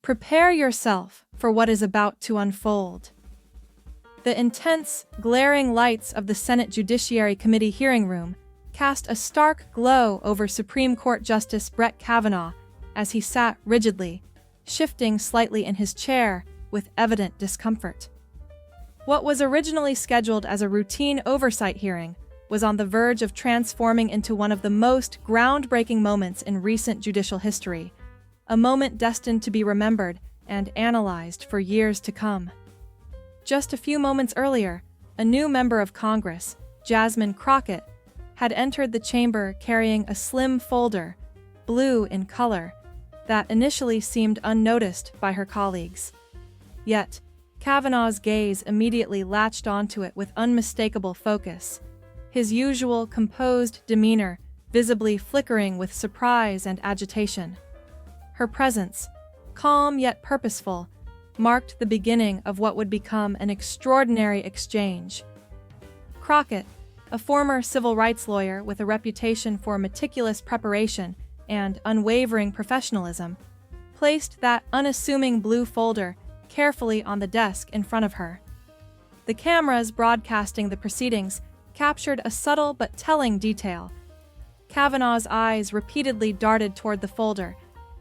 Prepare yourself for what is about to unfold. The intense, glaring lights of the Senate Judiciary Committee hearing room cast a stark glow over Supreme Court Justice Brett Kavanaugh as he sat rigidly, shifting slightly in his chair with evident discomfort. What was originally scheduled as a routine oversight hearing was on the verge of transforming into one of the most groundbreaking moments in recent judicial history, a moment destined to be remembered and analyzed for years to come. Just a few moments earlier, a new member of Congress, Jasmine Crockett, had entered the chamber carrying a slim folder, blue in color, that initially seemed unnoticed by her colleagues. Yet, Kavanaugh's gaze immediately latched onto it with unmistakable focus, his usual composed demeanor visibly flickering with surprise and agitation. Her presence, calm yet purposeful, marked the beginning of what would become an extraordinary exchange. Crockett, a former civil rights lawyer with a reputation for meticulous preparation and unwavering professionalism, placed that unassuming blue folder carefully on the desk in front of her. The cameras broadcasting the proceedings captured a subtle but telling detail. Kavanaugh's eyes repeatedly darted toward the folder,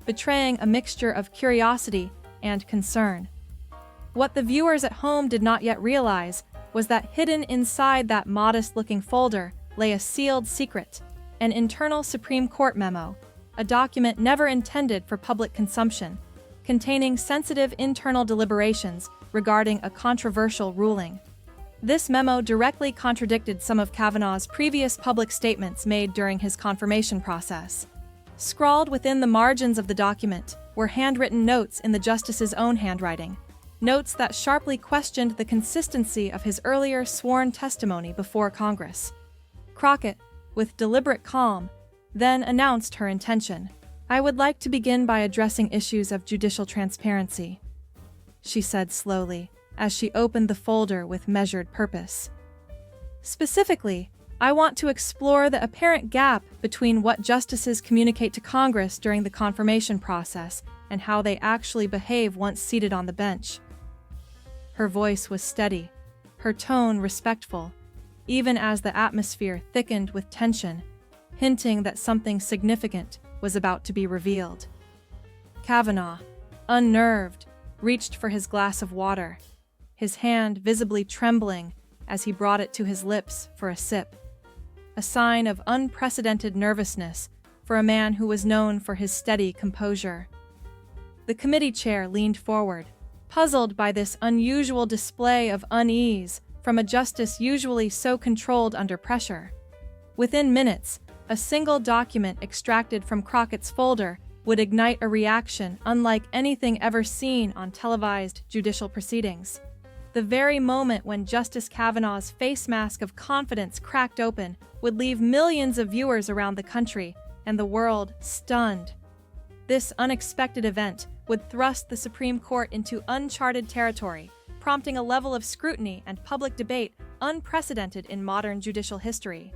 betraying a mixture of curiosity and concern. What the viewers at home did not yet realize was that hidden inside that modest-looking folder lay a sealed secret, an internal Supreme Court memo, a document never intended for public consumption, containing sensitive internal deliberations regarding a controversial ruling. This memo directly contradicted some of Kavanaugh's previous public statements made during his confirmation process. Scrawled within the margins of the document were handwritten notes in the justice's own handwriting, notes that sharply questioned the consistency of his earlier sworn testimony before Congress. Crockett, with deliberate calm, then announced her intention. "I would like to begin by addressing issues of judicial transparency," she said slowly, as she opened the folder with measured purpose. "Specifically, I want to explore the apparent gap between what justices communicate to Congress during the confirmation process and how they actually behave once seated on the bench." Her voice was steady, her tone respectful, even as the atmosphere thickened with tension, hinting that something significant was about to be revealed. Kavanaugh, unnerved, reached for his glass of water, his hand visibly trembling as he brought it to his lips for a sip, a sign of unprecedented nervousness for a man who was known for his steady composure. The committee chair leaned forward, puzzled by this unusual display of unease from a justice usually so controlled under pressure. Within minutes, a single document extracted from Crockett's folder would ignite a reaction unlike anything ever seen on televised judicial proceedings. The very moment when Justice Kavanaugh's face mask of confidence cracked open would leave millions of viewers around the country and the world stunned. This unexpected event would thrust the Supreme Court into uncharted territory, prompting a level of scrutiny and public debate unprecedented in modern judicial history.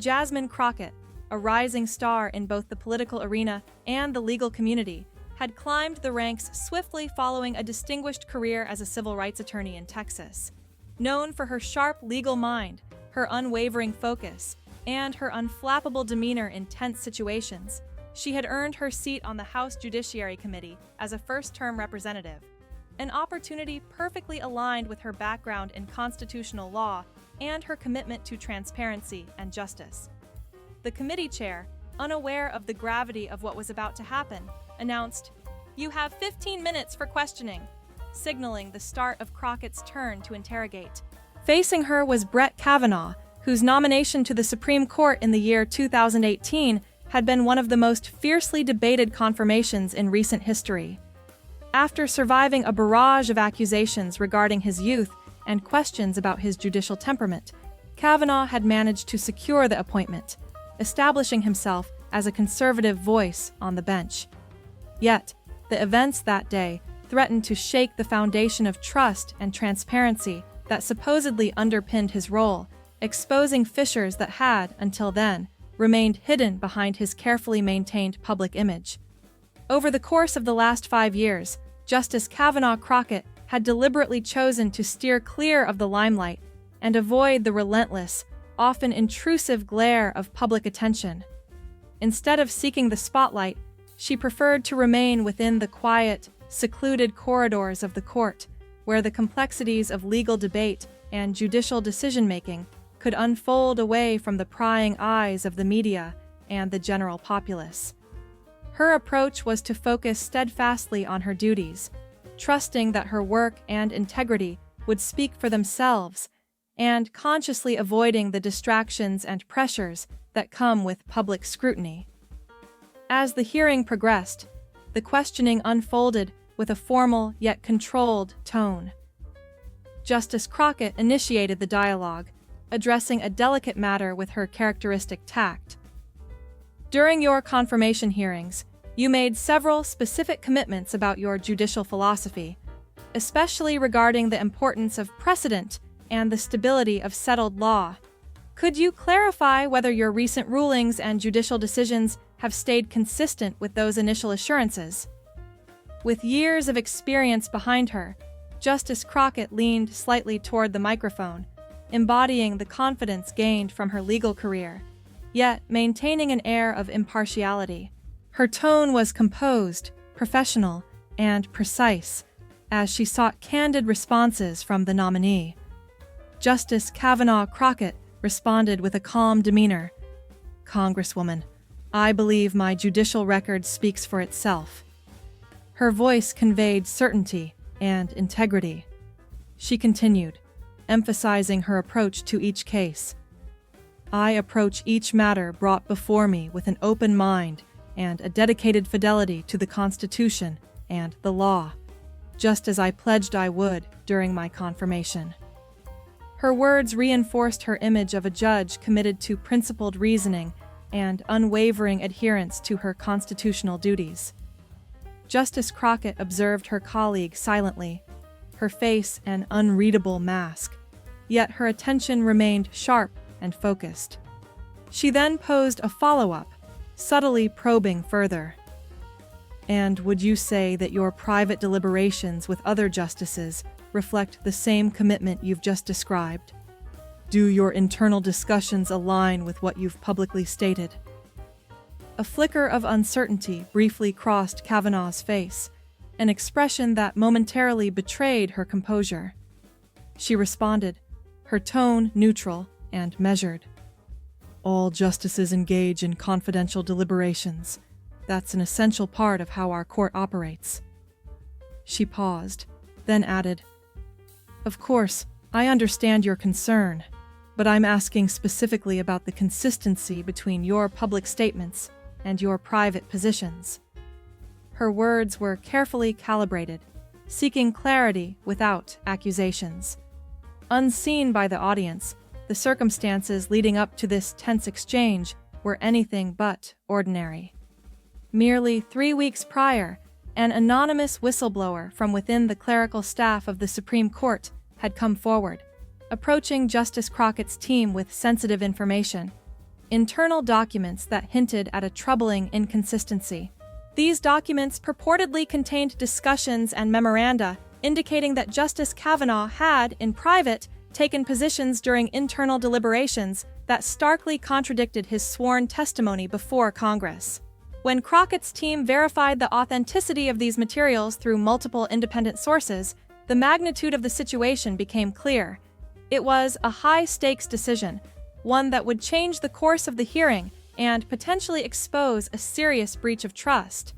Jasmine Crockett, a rising star in both the political arena and the legal community, had climbed the ranks swiftly following a distinguished career as a civil rights attorney in Texas. Known for her sharp legal mind, her unwavering focus, and her unflappable demeanor in tense situations, she had earned her seat on the House Judiciary Committee as a first-term representative, an opportunity perfectly aligned with her background in constitutional law and her commitment to transparency and justice. The committee chair, unaware of the gravity of what was about to happen, announced, "You have 15 minutes for questioning," signaling the start of Crockett's turn to interrogate. Facing her was Brett Kavanaugh, whose nomination to the Supreme Court in the year 2018 had been one of the most fiercely debated confirmations in recent history. After surviving a barrage of accusations regarding his youth and questions about his judicial temperament, Kavanaugh had managed to secure the appointment, establishing himself as a conservative voice on the bench. Yet, the events that day threatened to shake the foundation of trust and transparency that supposedly underpinned his role, exposing fissures that had, until then, remained hidden behind his carefully maintained public image. Over the course of the last 5 years, Justice Kavanaugh Crockett had deliberately chosen to steer clear of the limelight and avoid the relentless, often intrusive glare of public attention. Instead of seeking the spotlight, she preferred to remain within the quiet, secluded corridors of the court, where the complexities of legal debate and judicial decision-making could unfold away from the prying eyes of the media and the general populace. Her approach was to focus steadfastly on her duties, trusting that her work and integrity would speak for themselves, and consciously avoiding the distractions and pressures that come with public scrutiny. As the hearing progressed, the questioning unfolded with a formal yet controlled tone. Justice Crockett initiated the dialogue, addressing a delicate matter with her characteristic tact. During your confirmation hearings, you made several specific commitments about your judicial philosophy, especially regarding the importance of precedent and the stability of settled law. Could you clarify whether your recent rulings and judicial decisions have stayed consistent with those initial assurances? With years of experience behind her, Justice Crockett leaned slightly toward the microphone, embodying the confidence gained from her legal career, yet maintaining an air of impartiality. Her tone was composed, professional, and precise, as she sought candid responses from the nominee. Justice Kavanaugh Crockett responded with a calm demeanor. "Congresswoman, I believe my judicial record speaks for itself." Her voice conveyed certainty and integrity. She continued, emphasizing her approach to each case. "I approach each matter brought before me with an open mind and a dedicated fidelity to the Constitution and the law, just as I pledged I would during my confirmation." Her words reinforced her image of a judge committed to principled reasoning and unwavering adherence to her constitutional duties. Justice Crockett observed her colleague silently, her face an unreadable mask, yet her attention remained sharp and focused. She then posed a follow-up, subtly probing further. "And would you say that your private deliberations with other justices reflect the same commitment you've just described? Do your internal discussions align with what you've publicly stated?" A flicker of uncertainty briefly crossed Kavanaugh's face, an expression that momentarily betrayed her composure. She responded, her tone neutral and measured. "All justices engage in confidential deliberations. That's an essential part of how our court operates." She paused, then added, "Of course, I understand your concern, but I'm asking specifically about the consistency between your public statements and your private positions." Her words were carefully calibrated, seeking clarity without accusations. Unseen by the audience, the circumstances leading up to this tense exchange were anything but ordinary. Merely 3 weeks prior, an anonymous whistleblower from within the clerical staff of the Supreme Court had come forward, approaching Justice Crockett's team with sensitive information, internal documents that hinted at a troubling inconsistency. These documents purportedly contained discussions and memoranda indicating that Justice Kavanaugh had, in private, taken positions during internal deliberations that starkly contradicted his sworn testimony before Congress. When Crockett's team verified the authenticity of these materials through multiple independent sources, the magnitude of the situation became clear. It was a high-stakes decision, one that would change the course of the hearing and potentially expose a serious breach of trust.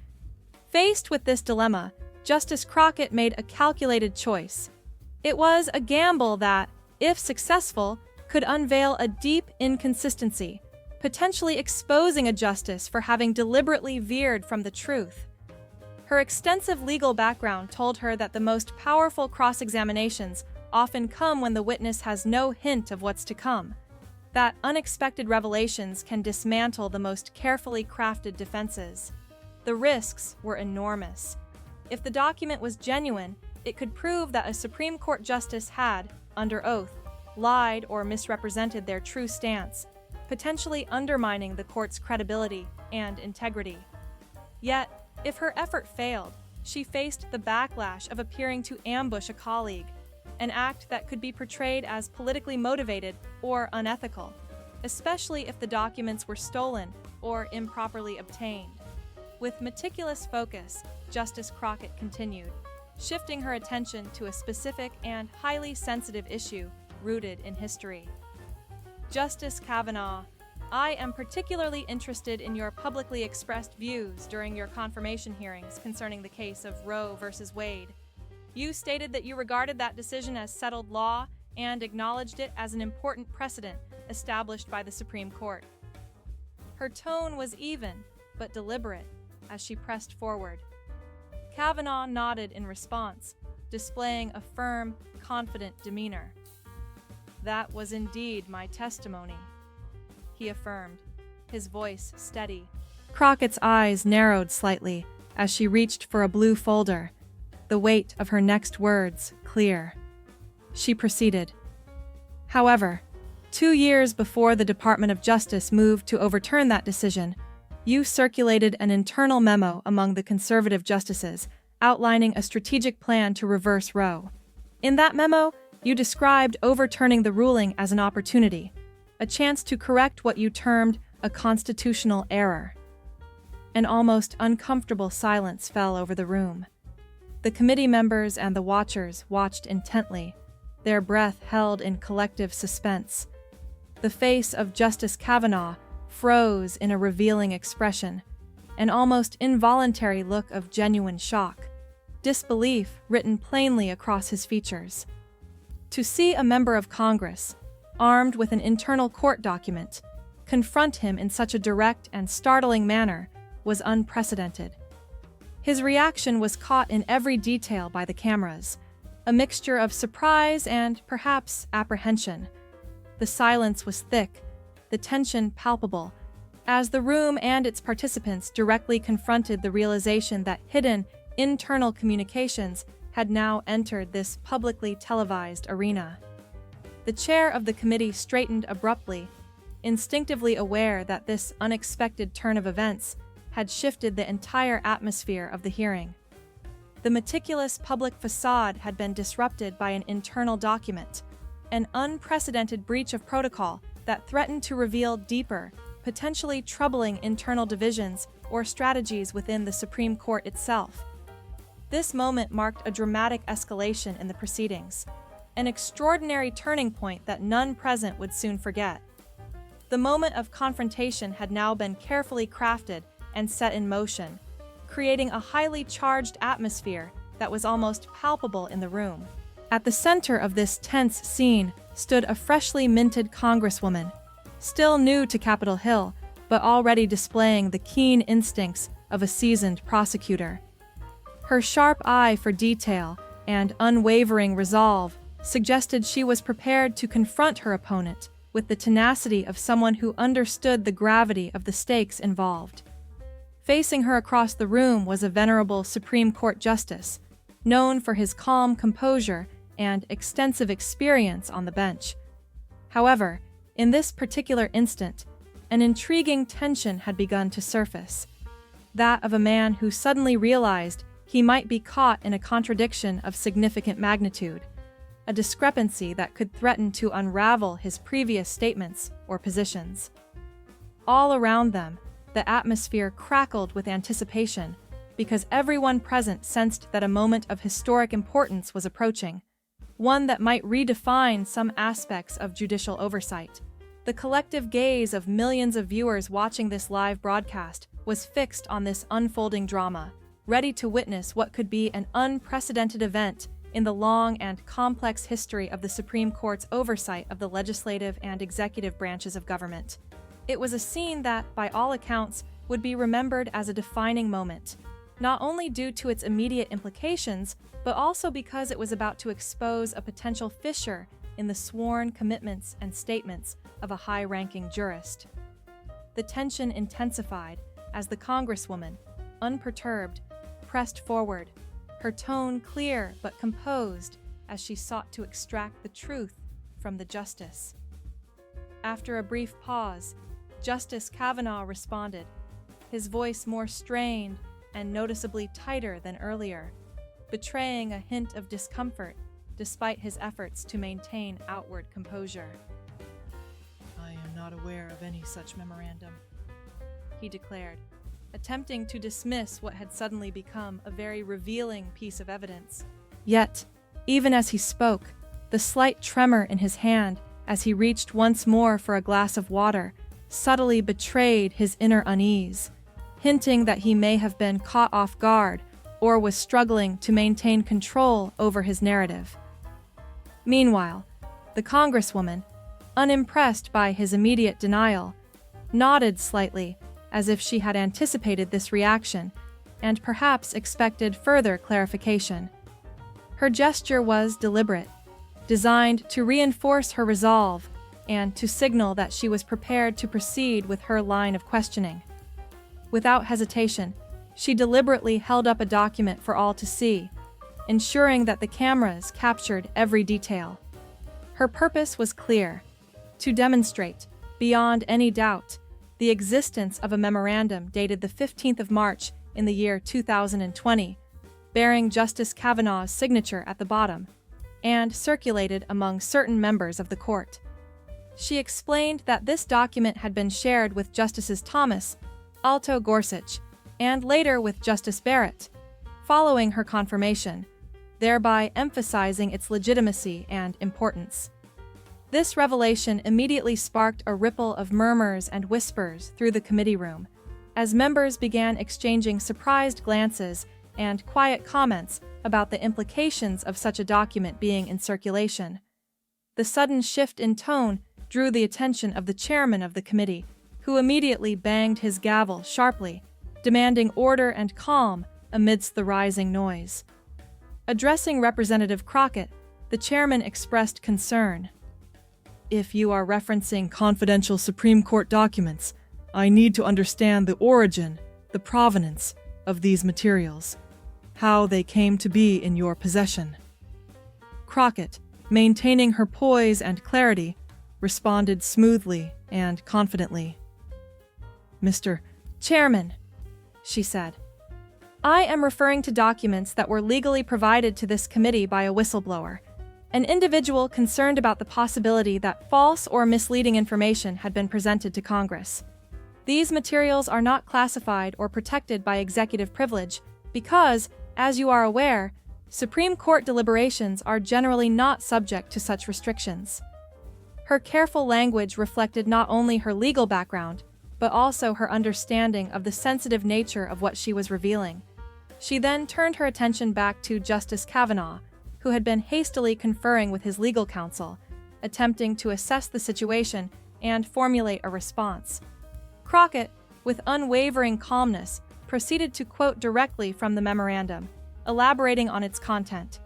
Faced with this dilemma, Justice Crockett made a calculated choice. It was a gamble that, if successful, could unveil a deep inconsistency, potentially exposing a justice for having deliberately veered from the truth. Her extensive legal background told her that the most powerful cross-examinations often come when the witness has no hint of what's to come, that unexpected revelations can dismantle the most carefully crafted defenses. The risks were enormous. If the document was genuine, it could prove that a Supreme Court justice had, under oath, lied or misrepresented their true stance, potentially undermining the court's credibility and integrity. Yet, if her effort failed, she faced the backlash of appearing to ambush a colleague, an act that could be portrayed as politically motivated or unethical, especially if the documents were stolen or improperly obtained. With meticulous focus, Justice Crockett continued, shifting her attention to a specific and highly sensitive issue rooted in history. Justice Kavanaugh, I am particularly interested in your publicly expressed views during your confirmation hearings concerning the case of Roe v. Wade. You stated that you regarded that decision as settled law and acknowledged it as an important precedent established by the Supreme Court. Her tone was even, but deliberate, as she pressed forward. Kavanaugh nodded in response, displaying a firm, confident demeanor. That was indeed my testimony, he affirmed, his voice steady. Crockett's eyes narrowed slightly as she reached for a blue folder, the weight of her next words clear. She proceeded. However, 2 years before the Department of Justice moved to overturn that decision, you circulated an internal memo among the conservative justices outlining a strategic plan to reverse Roe. In that memo, you described overturning the ruling as an opportunity, a chance to correct what you termed a constitutional error. An almost uncomfortable silence fell over the room. The committee members and the watchers watched intently, their breath held in collective suspense. The face of Justice Kavanaugh froze in a revealing expression, an almost involuntary look of genuine shock, disbelief written plainly across his features. To see a member of Congress, armed with an internal court document, confront him in such a direct and startling manner was unprecedented. His reaction was caught in every detail by the cameras, a mixture of surprise and, perhaps, apprehension. The silence was thick, the tension palpable, as the room and its participants directly confronted the realization that hidden, internal communications had now entered this publicly televised arena. The chair of the committee straightened abruptly, instinctively aware that this unexpected turn of events had shifted the entire atmosphere of the hearing. The meticulous public facade had been disrupted by an internal document, an unprecedented breach of protocol that threatened to reveal deeper, potentially troubling internal divisions or strategies within the Supreme Court itself. This moment marked a dramatic escalation in the proceedings, an extraordinary turning point that none present would soon forget. The moment of confrontation had now been carefully crafted and set in motion, creating a highly charged atmosphere that was almost palpable in the room. At the center of this tense scene stood a freshly minted congresswoman, still new to Capitol Hill, but already displaying the keen instincts of a seasoned prosecutor. Her sharp eye for detail and unwavering resolve suggested she was prepared to confront her opponent with the tenacity of someone who understood the gravity of the stakes involved. Facing her across the room was a venerable Supreme Court justice, known for his calm composure and extensive experience on the bench. However, in this particular instant, an intriguing tension had begun to surface, that of a man who suddenly realized he might be caught in a contradiction of significant magnitude, a discrepancy that could threaten to unravel his previous statements or positions. All around them, the atmosphere crackled with anticipation because everyone present sensed that a moment of historic importance was approaching, one that might redefine some aspects of judicial oversight. The collective gaze of millions of viewers watching this live broadcast was fixed on this unfolding drama, ready to witness what could be an unprecedented event in the long and complex history of the Supreme Court's oversight of the legislative and executive branches of government. It was a scene that, by all accounts, would be remembered as a defining moment, not only due to its immediate implications, but also because it was about to expose a potential fissure in the sworn commitments and statements of a high-ranking jurist. The tension intensified as the Congresswoman, unperturbed, pressed forward, her tone clear but composed as she sought to extract the truth from the justice. After a brief pause, Justice Kavanaugh responded, his voice more strained and noticeably tighter than earlier, betraying a hint of discomfort despite his efforts to maintain outward composure. "I am not aware of any such memorandum," he declared, attempting to dismiss what had suddenly become a very revealing piece of evidence. Yet, even as he spoke, the slight tremor in his hand as he reached once more for a glass of water subtly betrayed his inner unease, hinting that he may have been caught off guard or was struggling to maintain control over his narrative. Meanwhile, the Congresswoman, unimpressed by his immediate denial, nodded slightly as if she had anticipated this reaction and perhaps expected further clarification. Her gesture was deliberate, designed to reinforce her resolve and to signal that she was prepared to proceed with her line of questioning. Without hesitation, she deliberately held up a document for all to see, ensuring that the cameras captured every detail. Her purpose was clear: to demonstrate, beyond any doubt, the existence of a memorandum dated the 15th of March in the year 2020, bearing Justice Kavanaugh's signature at the bottom, and circulated among certain members of the court. She explained that this document had been shared with Justices Thomas, Alito Gorsuch, and later with Justice Barrett, following her confirmation, thereby emphasizing its legitimacy and importance. This revelation immediately sparked a ripple of murmurs and whispers through the committee room, as members began exchanging surprised glances and quiet comments about the implications of such a document being in circulation. The sudden shift in tone drew the attention of the chairman of the committee, who immediately banged his gavel sharply, demanding order and calm amidst the rising noise. Addressing Representative Crockett, the chairman expressed concern. "If you are referencing confidential Supreme Court documents, I need to understand the origin, the provenance of these materials, how they came to be in your possession." Crockett, maintaining her poise and clarity, responded smoothly and confidently. "Mr. Chairman," she said, "I am referring to documents that were legally provided to this committee by a whistleblower, an individual concerned about the possibility that false or misleading information had been presented to Congress. These materials are not classified or protected by executive privilege because, as you are aware, Supreme Court deliberations are generally not subject to such restrictions." Her careful language reflected not only her legal background, but also her understanding of the sensitive nature of what she was revealing. She then turned her attention back to Justice Kavanaugh, who had been hastily conferring with his legal counsel, attempting to assess the situation and formulate a response. Crockett, with unwavering calmness, proceeded to quote directly from the memorandum, elaborating on its content.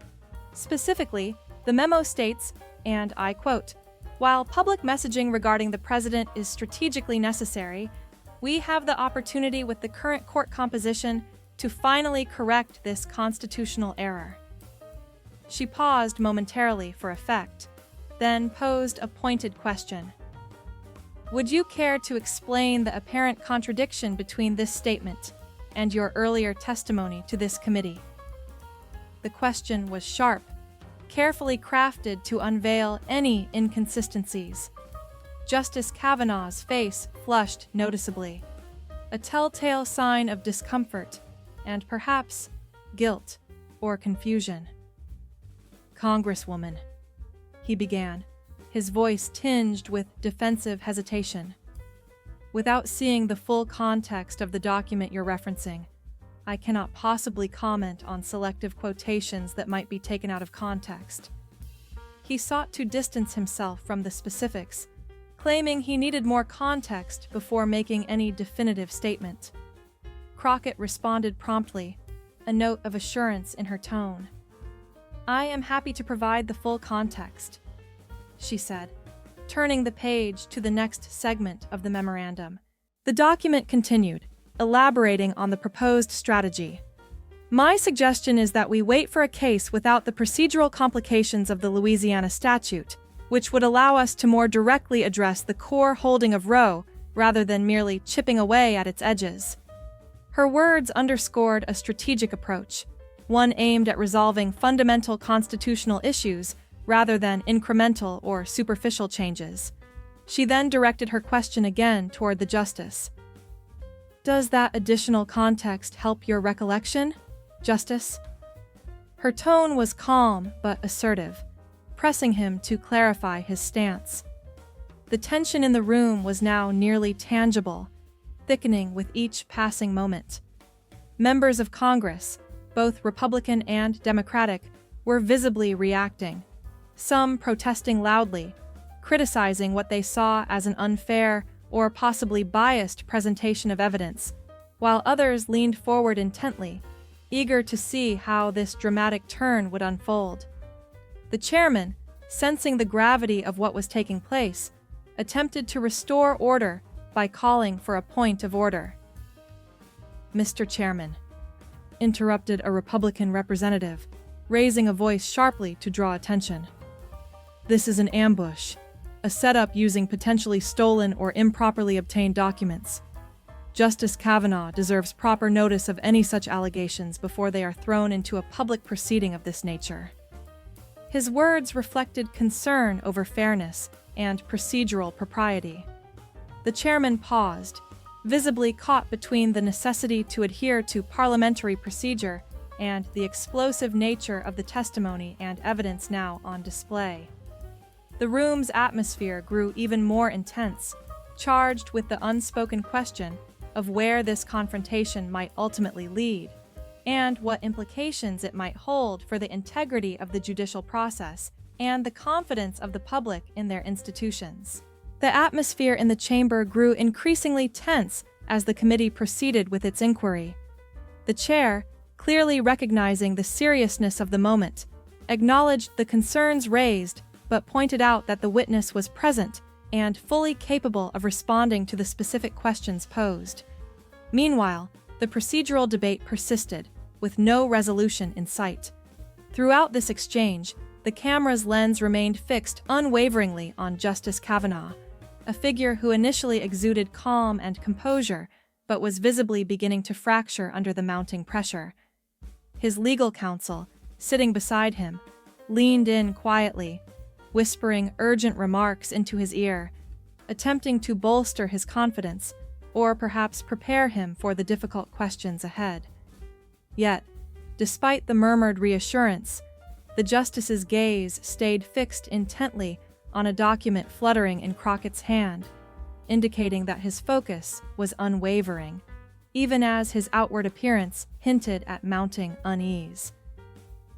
Specifically, the memo states, and I quote, "While public messaging regarding the president is strategically necessary, we have the opportunity with the current court composition to finally correct this constitutional error." She paused momentarily for effect, then posed a pointed question. "Would you care to explain the apparent contradiction between this statement and your earlier testimony to this committee?" The question was sharp, carefully crafted to unveil any inconsistencies. Justice Kavanaugh's face flushed noticeably, a telltale sign of discomfort and perhaps guilt or confusion. "Congresswoman," he began, his voice tinged with defensive hesitation. "Without seeing the full context of the document you're referencing, I cannot possibly comment on selective quotations that might be taken out of context." He sought to distance himself from the specifics, claiming he needed more context before making any definitive statement. Crockett responded promptly, a note of assurance in her tone. "I am happy to provide the full context," she said, turning the page to the next segment of the memorandum. The document continued, elaborating on the proposed strategy. "My suggestion is that we wait for a case without the procedural complications of the Louisiana statute, which would allow us to more directly address the core holding of Roe rather than merely chipping away at its edges." Her words underscored a strategic approach, one aimed at resolving fundamental constitutional issues rather than incremental or superficial changes. She then directed her question again toward the justice. "Does that additional context help your recollection, Justice?" Her tone was calm but assertive, pressing him to clarify his stance. The tension in the room was now nearly tangible, thickening with each passing moment. Members of Congress, both Republican and Democratic, were visibly reacting, some protesting loudly, criticizing what they saw as an unfair or possibly biased presentation of evidence, while others leaned forward intently, eager to see how this dramatic turn would unfold. The chairman, sensing the gravity of what was taking place, attempted to restore order by calling for a point of order. "Mr. Chairman," interrupted a Republican representative, raising a voice sharply to draw attention. "This is an ambush, a setup using potentially stolen or improperly obtained documents. Justice Kavanaugh deserves proper notice of any such allegations before they are thrown into a public proceeding of this nature." His words reflected concern over fairness and procedural propriety. The chairman paused, visibly caught between the necessity to adhere to parliamentary procedure and the explosive nature of the testimony and evidence now on display. The room's atmosphere grew even more intense, charged with the unspoken question of where this confrontation might ultimately lead, and what implications it might hold for the integrity of the judicial process and the confidence of the public in their institutions. The atmosphere in the chamber grew increasingly tense as the committee proceeded with its inquiry. The chair, clearly recognizing the seriousness of the moment, acknowledged the concerns raised but pointed out that the witness was present and fully capable of responding to the specific questions posed. Meanwhile, the procedural debate persisted, with no resolution in sight. Throughout this exchange, the camera's lens remained fixed unwaveringly on Justice Kavanaugh, a figure who initially exuded calm and composure, but was visibly beginning to fracture under the mounting pressure. His legal counsel, sitting beside him, leaned in quietly, whispering urgent remarks into his ear, attempting to bolster his confidence, or perhaps prepare him for the difficult questions ahead. Yet, despite the murmured reassurance, the justice's gaze stayed fixed intently on a document fluttering in Crockett's hand, indicating that his focus was unwavering, even as his outward appearance hinted at mounting unease.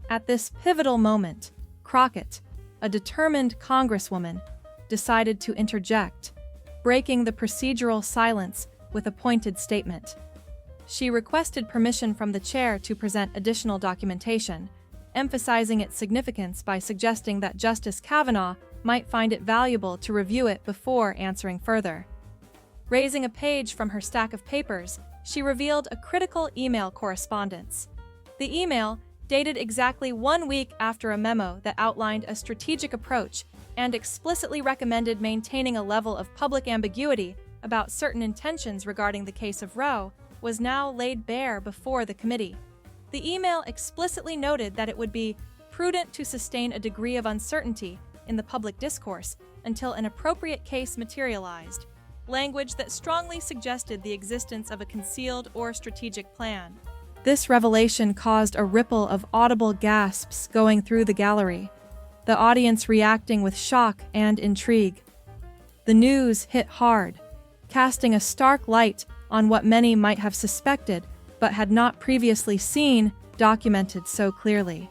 At this pivotal moment, Crockett, a determined congresswoman, decided to interject, breaking the procedural silence with a pointed statement. She requested permission from the chair to present additional documentation, emphasizing its significance by suggesting that Justice Kavanaugh might find it valuable to review it before answering further. Raising a page from her stack of papers, she revealed a critical email correspondence. The email, dated exactly 1 week after a memo that outlined a strategic approach and explicitly recommended maintaining a level of public ambiguity about certain intentions regarding the case of Roe, was now laid bare before the committee. The email explicitly noted that it would be prudent to sustain a degree of uncertainty in the public discourse until an appropriate case materialized, language that strongly suggested the existence of a concealed or strategic plan. This revelation caused a ripple of audible gasps going through the gallery, the audience reacting with shock and intrigue. The news hit hard, casting a stark light on what many might have suspected but had not previously seen documented so clearly.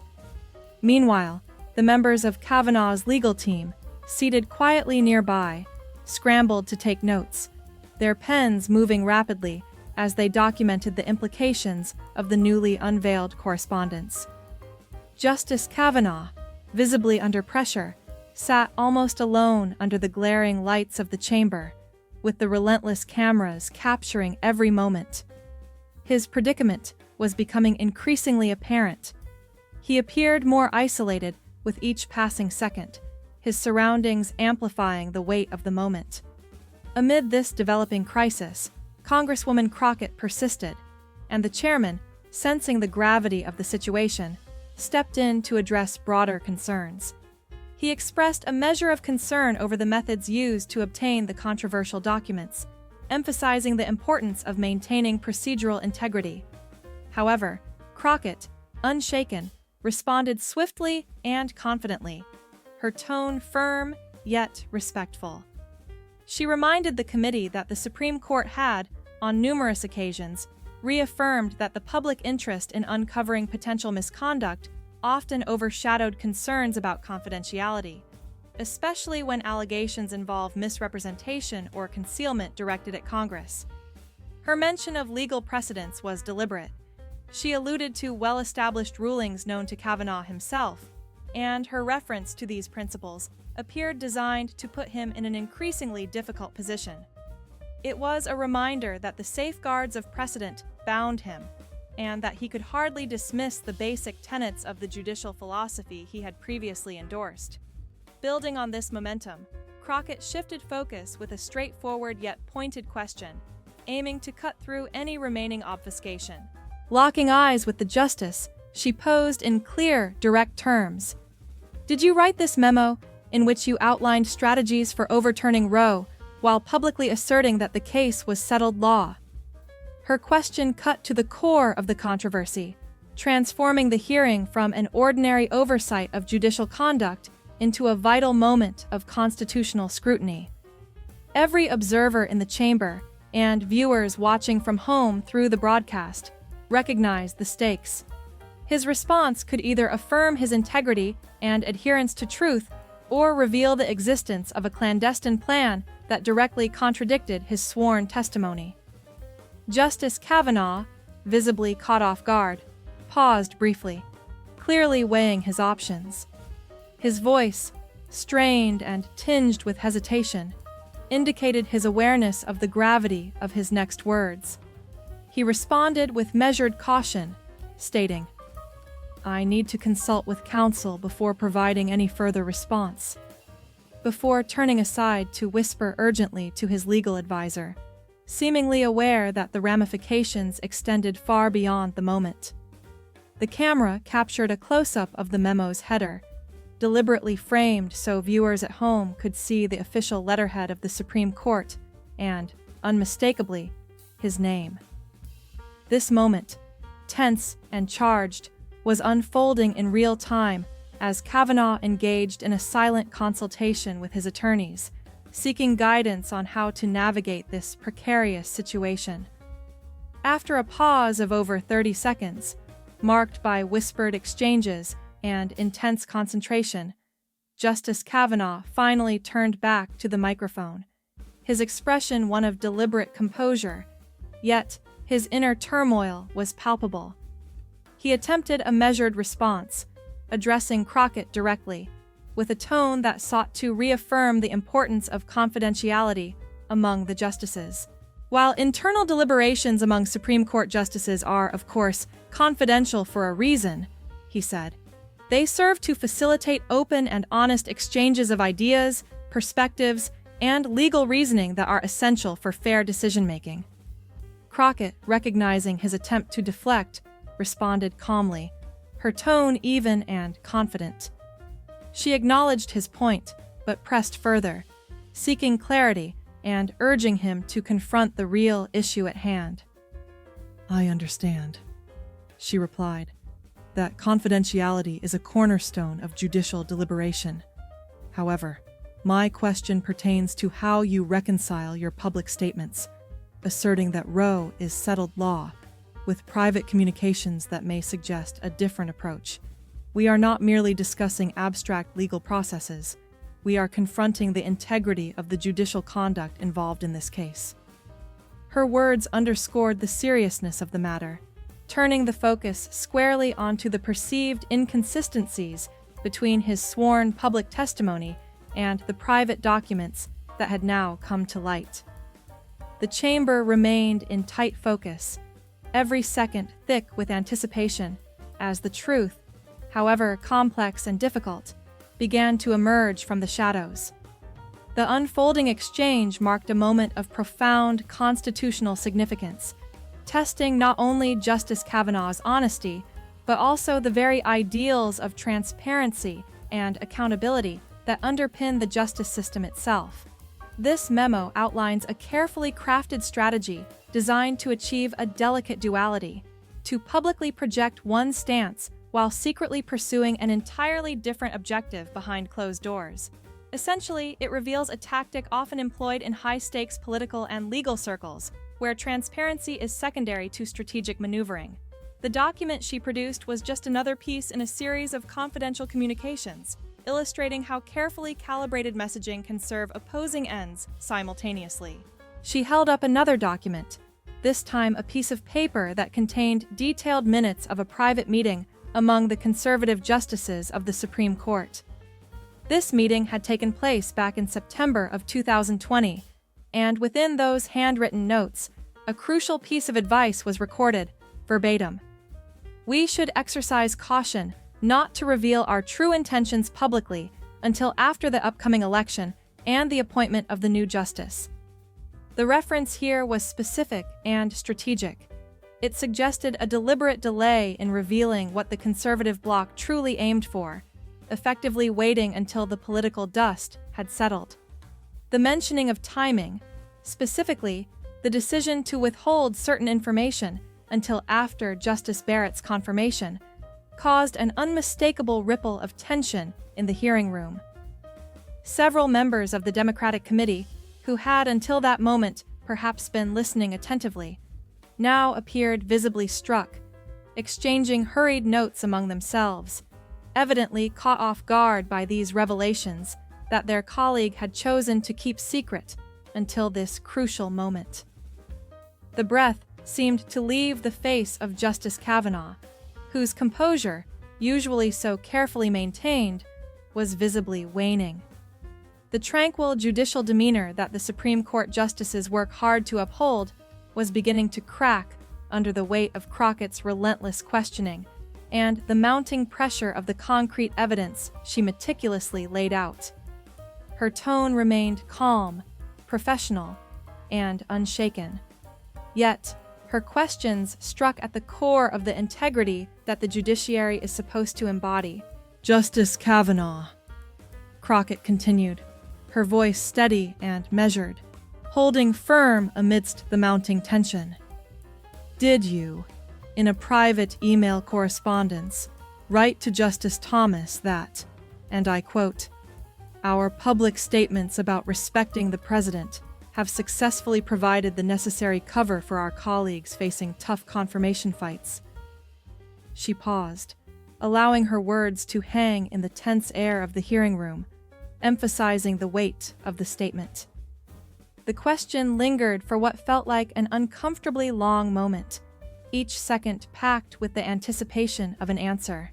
Meanwhile, the members of Kavanaugh's legal team, seated quietly nearby, scrambled to take notes, their pens moving rapidly as they documented the implications of the newly unveiled correspondence. Justice Kavanaugh, visibly under pressure, sat almost alone under the glaring lights of the chamber, with the relentless cameras capturing every moment. His predicament was becoming increasingly apparent. He appeared more isolated with each passing second, his surroundings amplifying the weight of the moment. Amid this developing crisis, Congresswoman Crockett persisted, and the chairman, sensing the gravity of the situation, stepped in to address broader concerns. He expressed a measure of concern over the methods used to obtain the controversial documents, emphasizing the importance of maintaining procedural integrity. However, Crockett, unshaken, responded swiftly and confidently, her tone firm yet respectful. She reminded the committee that the Supreme Court had, on numerous occasions, reaffirmed that the public interest in uncovering potential misconduct often overshadowed concerns about confidentiality, especially when allegations involve misrepresentation or concealment directed at Congress. Her mention of legal precedents was deliberate. She alluded to well-established rulings known to Kavanaugh himself, and her reference to these principles appeared designed to put him in an increasingly difficult position. It was a reminder that the safeguards of precedent bound him, and that he could hardly dismiss the basic tenets of the judicial philosophy he had previously endorsed. Building on this momentum, Crockett shifted focus with a straightforward yet pointed question, aiming to cut through any remaining obfuscation. Locking eyes with the justice, she posed in clear, direct terms. "Did you write this memo, in which you outlined strategies for overturning Roe, while publicly asserting that the case was settled law?" Her question cut to the core of the controversy, transforming the hearing from an ordinary oversight of judicial conduct into a vital moment of constitutional scrutiny. Every observer in the chamber, and viewers watching from home through the broadcast, recognized the stakes. His response could either affirm his integrity and adherence to truth, or reveal the existence of a clandestine plan that directly contradicted his sworn testimony. Justice Kavanaugh, visibly caught off guard, paused briefly, clearly weighing his options. His voice, strained and tinged with hesitation, indicated his awareness of the gravity of his next words. He responded with measured caution, stating, "I need to consult with counsel before providing any further response," before turning aside to whisper urgently to his legal advisor, seemingly aware that the ramifications extended far beyond the moment. The camera captured a close-up of the memo's header, deliberately framed so viewers at home could see the official letterhead of the Supreme Court and, unmistakably, his name. This moment, tense and charged, was unfolding in real time as Kavanaugh engaged in a silent consultation with his attorneys, seeking guidance on how to navigate this precarious situation. After a pause of over 30 seconds, marked by whispered exchanges and intense concentration, Justice Kavanaugh finally turned back to the microphone, his expression one of deliberate composure, yet his inner turmoil was palpable. He attempted a measured response, addressing Crockett directly, with a tone that sought to reaffirm the importance of confidentiality among the justices. While internal deliberations among Supreme Court justices are, of course, confidential for a reason, he said, they serve to facilitate open and honest exchanges of ideas, perspectives, and legal reasoning that are essential for fair decision-making. Crockett, recognizing his attempt to deflect, responded calmly, her tone even and confident. She acknowledged his point, but pressed further, seeking clarity and urging him to confront the real issue at hand. "I understand," she replied, "that confidentiality is a cornerstone of judicial deliberation. However, my question pertains to how you reconcile your public statements, asserting that Roe is settled law, with private communications that may suggest a different approach. We are not merely discussing abstract legal processes. We are confronting the integrity of the judicial conduct involved in this case." Her words underscored the seriousness of the matter, turning the focus squarely onto the perceived inconsistencies between his sworn public testimony and the private documents that had now come to light. The chamber remained in tight focus, every second thick with anticipation, as the truth, however complex and difficult, began to emerge from the shadows. The unfolding exchange marked a moment of profound constitutional significance, testing not only Justice Kavanaugh's honesty, but also the very ideals of transparency and accountability that underpin the justice system itself. This memo outlines a carefully crafted strategy designed to achieve a delicate duality, to publicly project one stance while secretly pursuing an entirely different objective behind closed doors. Essentially, it reveals a tactic often employed in high-stakes political and legal circles, where transparency is secondary to strategic maneuvering. The document she produced was just another piece in a series of confidential communications, illustrating how carefully calibrated messaging can serve opposing ends simultaneously. She held up another document, this time a piece of paper that contained detailed minutes of a private meeting among the conservative justices of the Supreme Court. This meeting had taken place back in September of 2020, and within those handwritten notes, a crucial piece of advice was recorded, verbatim. "We should exercise caution not to reveal our true intentions publicly until after the upcoming election and the appointment of the new justice." The reference here was specific and strategic. It suggested a deliberate delay in revealing what the conservative bloc truly aimed for, effectively waiting until the political dust had settled. The mentioning of timing, specifically the decision to withhold certain information until after Justice Barrett's confirmation, caused an unmistakable ripple of tension in the hearing room. Several members of the Democratic Committee, who had until that moment perhaps been listening attentively, now appeared visibly struck, exchanging hurried notes among themselves, evidently caught off guard by these revelations that their colleague had chosen to keep secret until this crucial moment. The breath seemed to leave the face of Justice Kavanaugh, whose composure, usually so carefully maintained, was visibly waning. The tranquil judicial demeanor that the Supreme Court justices work hard to uphold was beginning to crack under the weight of Crockett's relentless questioning and the mounting pressure of the concrete evidence she meticulously laid out. Her tone remained calm, professional, and unshaken. Yet, her questions struck at the core of the integrity that the judiciary is supposed to embody. "Justice Kavanaugh," Crockett continued, her voice steady and measured, holding firm amidst the mounting tension. "Did you, in a private email correspondence, write to Justice Thomas that, and I quote, 'Our public statements about respecting the president have successfully provided the necessary cover for our colleagues facing tough confirmation fights?'" She paused, allowing her words to hang in the tense air of the hearing room, emphasizing the weight of the statement. The question lingered for what felt like an uncomfortably long moment, each second packed with the anticipation of an answer.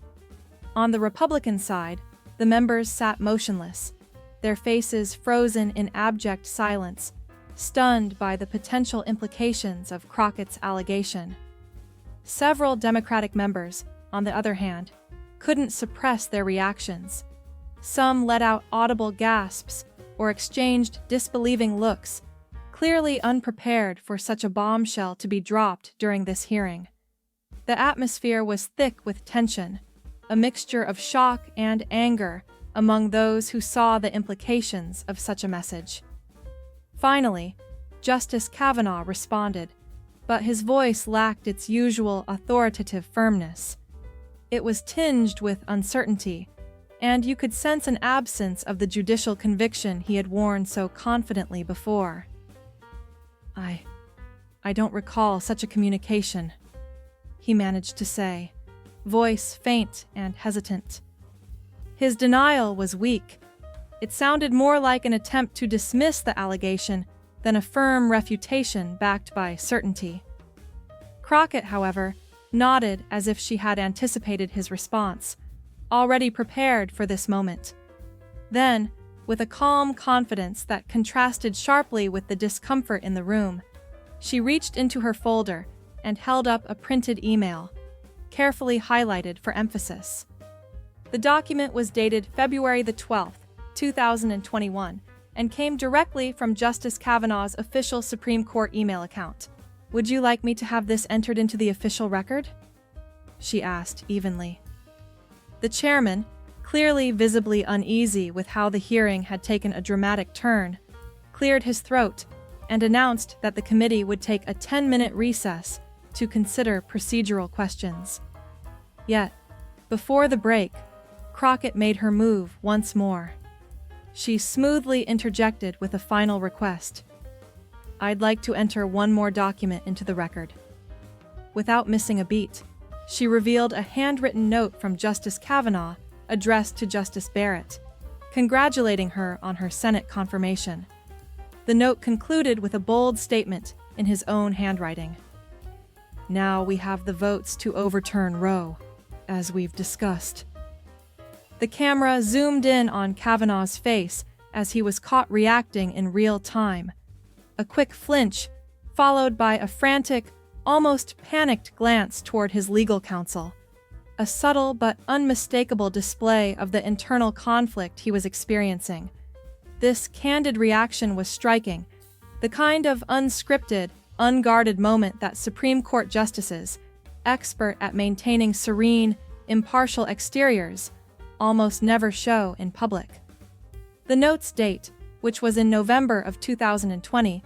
On the Republican side, the members sat motionless, their faces frozen in abject silence, stunned by the potential implications of Crockett's allegation. Several Democratic members, on the other hand, couldn't suppress their reactions. Some let out audible gasps or exchanged disbelieving looks, clearly unprepared for such a bombshell to be dropped during this hearing. The atmosphere was thick with tension, a mixture of shock and anger among those who saw the implications of such a message. Finally, Justice Kavanaugh responded, but his voice lacked its usual authoritative firmness. It was tinged with uncertainty, and you could sense an absence of the judicial conviction he had worn so confidently before. I don't recall such a communication," he managed to say, voice faint and hesitant. His denial was weak. It sounded more like an attempt to dismiss the allegation than a firm refutation backed by certainty. Crockett, however, nodded as if she had anticipated his response, already prepared for this moment. Then, with a calm confidence that contrasted sharply with the discomfort in the room, she reached into her folder and held up a printed email, carefully highlighted for emphasis. The document was dated February the 12th, 2021, and came directly from Justice Kavanaugh's official Supreme Court email account. Would you like me to have this entered into the official record? She asked evenly. The chairman, clearly visibly uneasy with how the hearing had taken a dramatic turn, cleared his throat and announced that the committee would take a 10-minute recess to consider procedural questions. Yet, before the break, Crockett made her move once more. She smoothly interjected with a final request. I'd like to enter one more document into the record. Without missing a beat, she revealed a handwritten note from Justice Kavanaugh addressed to Justice Barrett, congratulating her on her Senate confirmation. The note concluded with a bold statement in his own handwriting. Now we have the votes to overturn Roe, as we've discussed. The camera zoomed in on Kavanaugh's face as he was caught reacting in real time. A quick flinch, followed by a frantic, almost panicked glance toward his legal counsel. A subtle but unmistakable display of the internal conflict he was experiencing. This candid reaction was striking, the kind of unscripted, unguarded moment that Supreme Court justices, expert at maintaining serene, impartial exteriors, almost never show in public. The note's date, which was in November of 2020,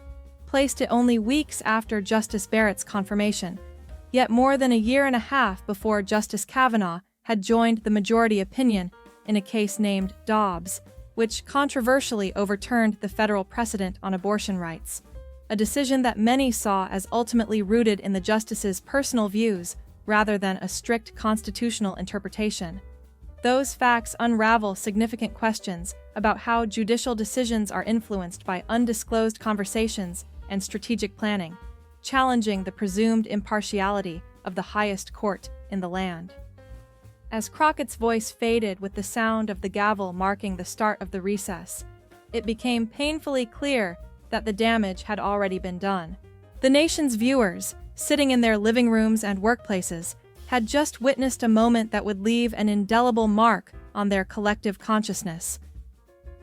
placed it only weeks after Justice Barrett's confirmation, yet more than a year and a half before Justice Kavanaugh had joined the majority opinion in a case named Dobbs, which controversially overturned the federal precedent on abortion rights, a decision that many saw as ultimately rooted in the justice's personal views rather than a strict constitutional interpretation. Those facts unravel significant questions about how judicial decisions are influenced by undisclosed conversations and strategic planning, challenging the presumed impartiality of the highest court in the land. As Crockett's voice faded with the sound of the gavel marking the start of the recess, it became painfully clear that the damage had already been done. The nation's viewers, sitting in their living rooms and workplaces, had just witnessed a moment that would leave an indelible mark on their collective consciousness.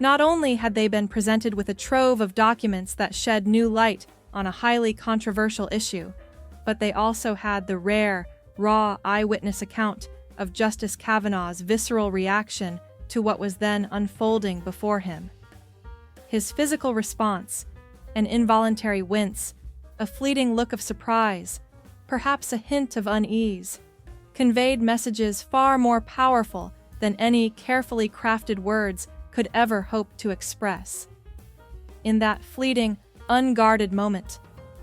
Not only had they been presented with a trove of documents that shed new light on a highly controversial issue, but they also had the rare, raw eyewitness account of Justice Kavanaugh's visceral reaction to what was then unfolding before him. His physical response, an involuntary wince, a fleeting look of surprise, perhaps a hint of unease, conveyed messages far more powerful than any carefully crafted words could ever hope to express. In that fleeting, unguarded moment,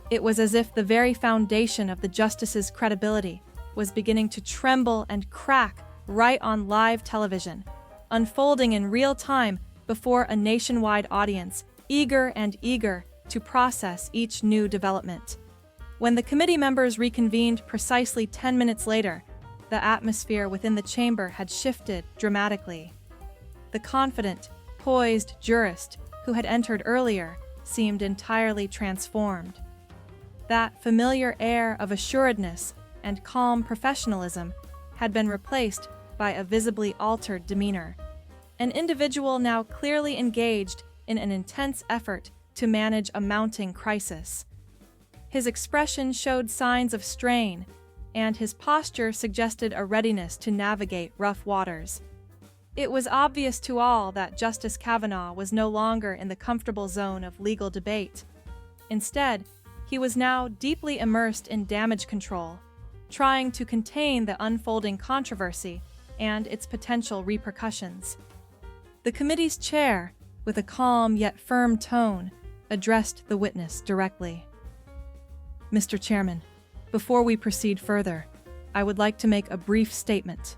it was as if the very foundation of the justice's credibility was beginning to tremble and crack right on live television, unfolding in real time before a nationwide audience, eager to process each new development. When the committee members reconvened precisely 10 minutes later, the atmosphere within the chamber had shifted dramatically. The confident, poised jurist who had entered earlier seemed entirely transformed. That familiar air of assuredness and calm professionalism had been replaced by a visibly altered demeanor, an individual now clearly engaged in an intense effort to manage a mounting crisis. His expression showed signs of strain, and his posture suggested a readiness to navigate rough waters. It was obvious to all that Justice Kavanaugh was no longer in the comfortable zone of legal debate. Instead, he was now deeply immersed in damage control, trying to contain the unfolding controversy and its potential repercussions. The committee's chair, with a calm yet firm tone, addressed the witness directly. Mr. Chairman, before we proceed further, I would like to make a brief statement,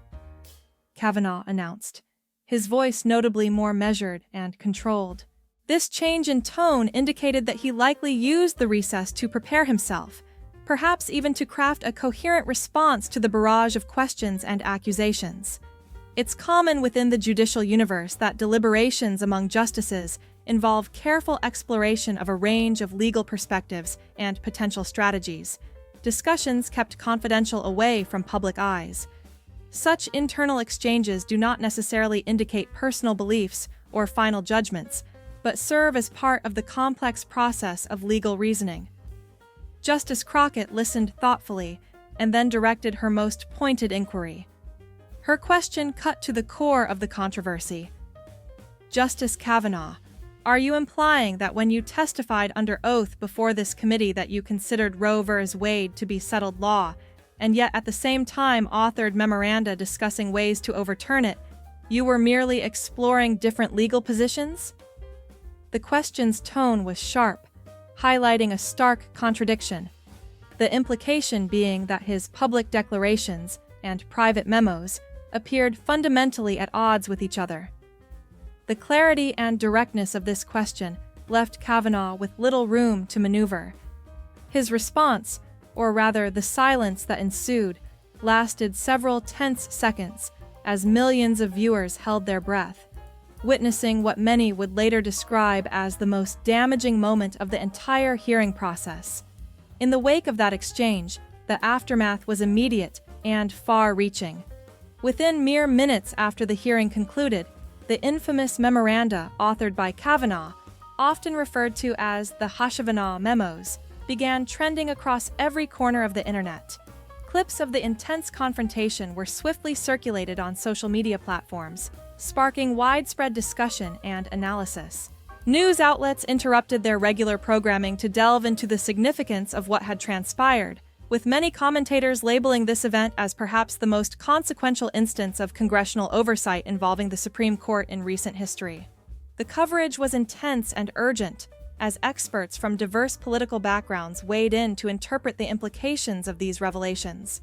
Kavanaugh announced, his voice notably more measured and controlled. This change in tone indicated that he likely used the recess to prepare himself, perhaps even to craft a coherent response to the barrage of questions and accusations. It's common within the judicial universe that deliberations among justices involve careful exploration of a range of legal perspectives and potential strategies, discussions kept confidential away from public eyes. Such internal exchanges do not necessarily indicate personal beliefs or final judgments, but serve as part of the complex process of legal reasoning. Justice Crockett listened thoughtfully and then directed her most pointed inquiry. Her question cut to the core of the controversy. Justice Kavanaugh, are you implying that when you testified under oath before this committee that you considered Roe v. Wade to be settled law, and yet at the same time authored memoranda discussing ways to overturn it, you were merely exploring different legal positions? The question's tone was sharp, highlighting a stark contradiction, the implication being that his public declarations and private memos appeared fundamentally at odds with each other. The clarity and directness of this question left Kavanaugh with little room to maneuver. His response, or rather the silence that ensued, lasted several tense seconds as millions of viewers held their breath, witnessing what many would later describe as the most damaging moment of the entire hearing process. In the wake of that exchange, the aftermath was immediate and far-reaching. Within mere minutes after the hearing concluded, the infamous memoranda authored by Kavanaugh, often referred to as the Kavanaugh memos, began trending across every corner of the internet. Clips of the intense confrontation were swiftly circulated on social media platforms, sparking widespread discussion and analysis. News outlets interrupted their regular programming to delve into the significance of what had transpired, with many commentators labeling this event as perhaps the most consequential instance of congressional oversight involving the Supreme Court in recent history. The coverage was intense and urgent, as experts from diverse political backgrounds weighed in to interpret the implications of these revelations.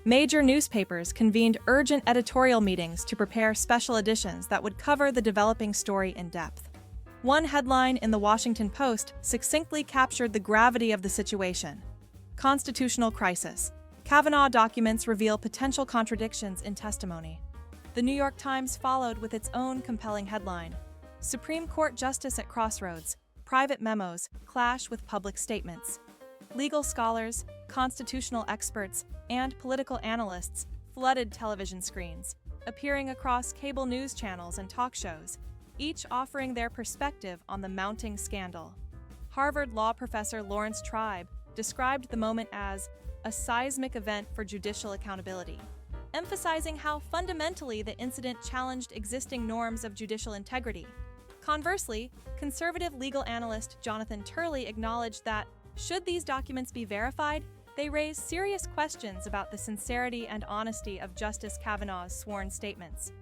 Major newspapers convened urgent editorial meetings to prepare special editions that would cover the developing story in depth. One headline in the Washington Post succinctly captured the gravity of the situation. Constitutional crisis. Kavanaugh documents reveal potential contradictions in testimony. The New York Times followed with its own compelling headline. Supreme Court Justice at Crossroads. Private memos clash with public statements. Legal scholars, constitutional experts, and political analysts flooded television screens, appearing across cable news channels and talk shows, each offering their perspective on the mounting scandal. Harvard law professor Lawrence Tribe described the moment as a seismic event for judicial accountability, emphasizing how fundamentally the incident challenged existing norms of judicial integrity. Conversely, conservative legal analyst Jonathan Turley acknowledged that, should these documents be verified, they raise serious questions about the sincerity and honesty of Justice Kavanaugh's sworn statements.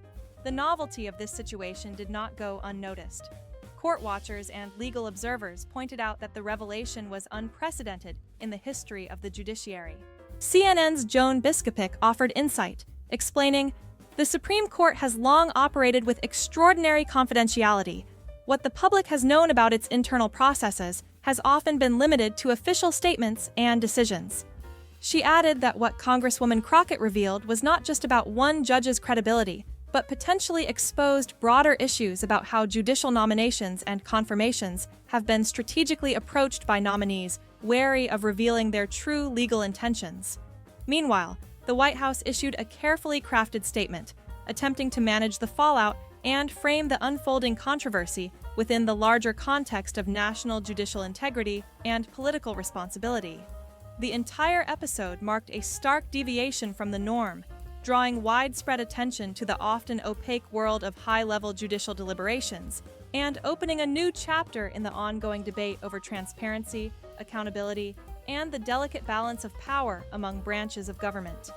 The novelty of this situation did not go unnoticed. Court watchers and legal observers pointed out that the revelation was unprecedented in the history of the judiciary. CNN's Joan Biskupic offered insight, explaining, "The Supreme Court has long operated with extraordinary confidentiality. What the public has known about its internal processes has often been limited to official statements and decisions." She added that what Congresswoman Crockett revealed was not just about one judge's credibility, but potentially exposed broader issues about how judicial nominations and confirmations have been strategically approached by nominees wary of revealing their true legal intentions. Meanwhile, the White House issued a carefully crafted statement, attempting to manage the fallout and frame the unfolding controversy within the larger context of national judicial integrity and political responsibility. The entire episode marked a stark deviation from the norm, drawing widespread attention to the often opaque world of high-level judicial deliberations, and opening a new chapter in the ongoing debate over transparency, accountability, and the delicate balance of power among branches of government.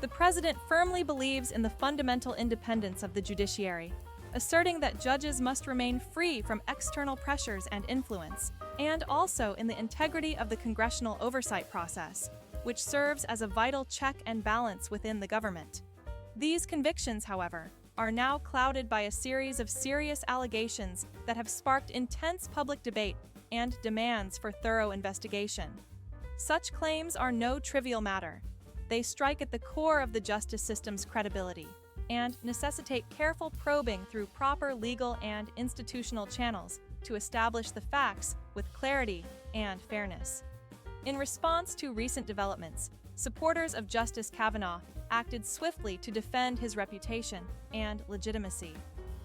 The president firmly believes in the fundamental independence of the judiciary, asserting that judges must remain free from external pressures and influence, and also in the integrity of the congressional oversight process, which serves as a vital check and balance within the government. These convictions, however, are now clouded by a series of serious allegations that have sparked intense public debate and demands for thorough investigation. Such claims are no trivial matter. They strike at the core of the justice system's credibility and necessitate careful probing through proper legal and institutional channels to establish the facts with clarity and fairness. In response to recent developments, supporters of Justice Kavanaugh acted swiftly to defend his reputation and legitimacy.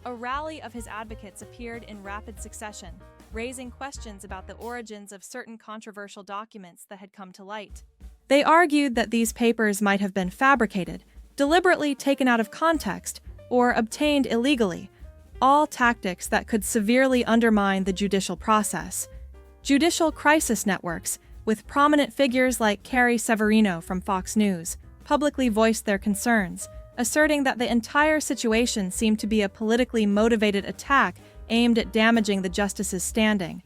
A rally of his advocates appeared in rapid succession, raising questions about the origins of certain controversial documents that had come to light. They argued that these papers might have been fabricated, deliberately taken out of context, or obtained illegally, all tactics that could severely undermine the judicial process. Judicial crisis networks, with prominent figures like Carrie Severino from Fox News, publicly voiced their concerns, asserting that the entire situation seemed to be a politically motivated attack aimed at damaging the justices' standing.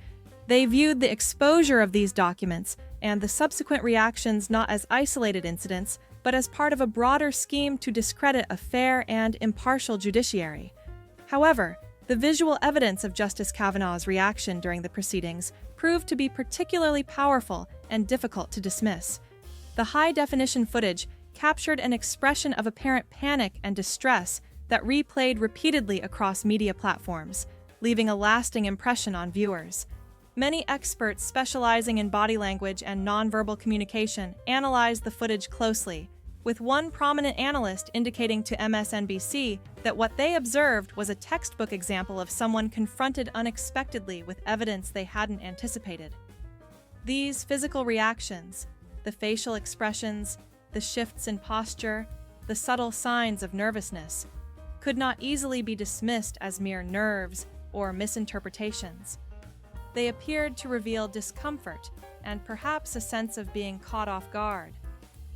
They viewed the exposure of these documents and the subsequent reactions not as isolated incidents, but as part of a broader scheme to discredit a fair and impartial judiciary. However, the visual evidence of Justice Kavanaugh's reaction during the proceedings proved to be particularly powerful and difficult to dismiss. The high-definition footage captured an expression of apparent panic and distress that replayed repeatedly across media platforms, leaving a lasting impression on viewers. Many experts specializing in body language and nonverbal communication analyzed the footage closely, with one prominent analyst indicating to MSNBC that what they observed was a textbook example of someone confronted unexpectedly with evidence they hadn't anticipated. These physical reactions, the facial expressions, the shifts in posture, the subtle signs of nervousness, could not easily be dismissed as mere nerves or misinterpretations. They appeared to reveal discomfort and perhaps a sense of being caught off guard.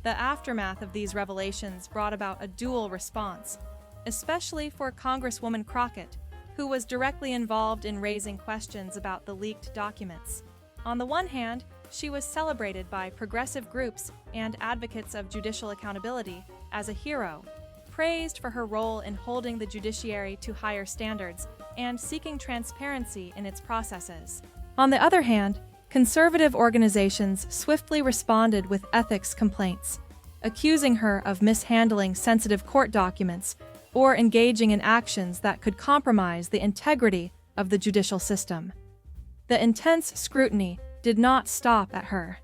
The aftermath of these revelations brought about a dual response, especially for Congresswoman Crockett, who was directly involved in raising questions about the leaked documents. On the one hand, she was celebrated by progressive groups and advocates of judicial accountability as a hero, praised for her role in holding the judiciary to higher standards and seeking transparency in its processes. On the other hand, conservative organizations swiftly responded with ethics complaints, accusing her of mishandling sensitive court documents or engaging in actions that could compromise the integrity of the judicial system. The intense scrutiny did not stop at her.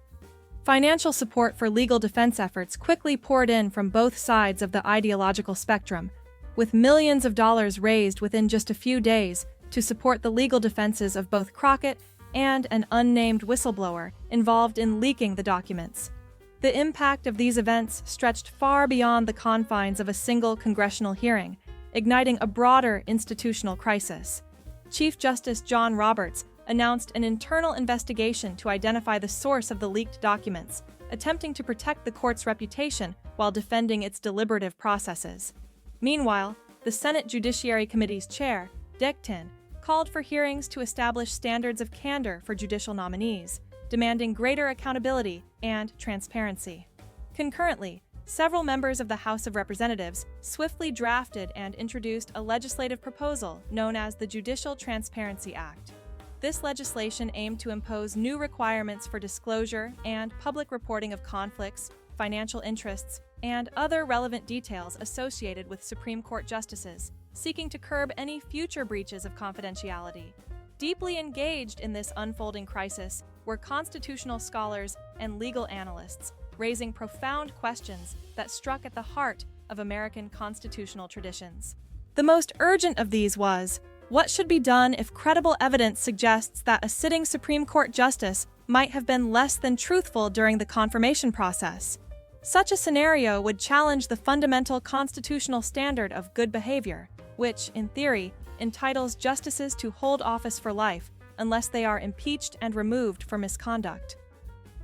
Financial support for legal defense efforts quickly poured in from both sides of the ideological spectrum, with millions of dollars raised within just a few days to support the legal defenses of both Crockett and an unnamed whistleblower involved in leaking the documents. The impact of these events stretched far beyond the confines of a single congressional hearing, igniting a broader institutional crisis. Chief Justice John Roberts announced an internal investigation to identify the source of the leaked documents, attempting to protect the court's reputation while defending its deliberative processes. Meanwhile, the Senate Judiciary Committee's chair, Dick Tin, called for hearings to establish standards of candor for judicial nominees, demanding greater accountability and transparency. Concurrently, several members of the House of Representatives swiftly drafted and introduced a legislative proposal known as the Judicial Transparency Act. This legislation aimed to impose new requirements for disclosure and public reporting of conflicts, financial interests, and other relevant details associated with Supreme Court justices, seeking to curb any future breaches of confidentiality. Deeply engaged in this unfolding crisis were constitutional scholars and legal analysts, raising profound questions that struck at the heart of American constitutional traditions. The most urgent of these was, what should be done if credible evidence suggests that a sitting Supreme Court justice might have been less than truthful during the confirmation process? Such a scenario would challenge the fundamental constitutional standard of good behavior, which, in theory, entitles justices to hold office for life unless they are impeached and removed for misconduct.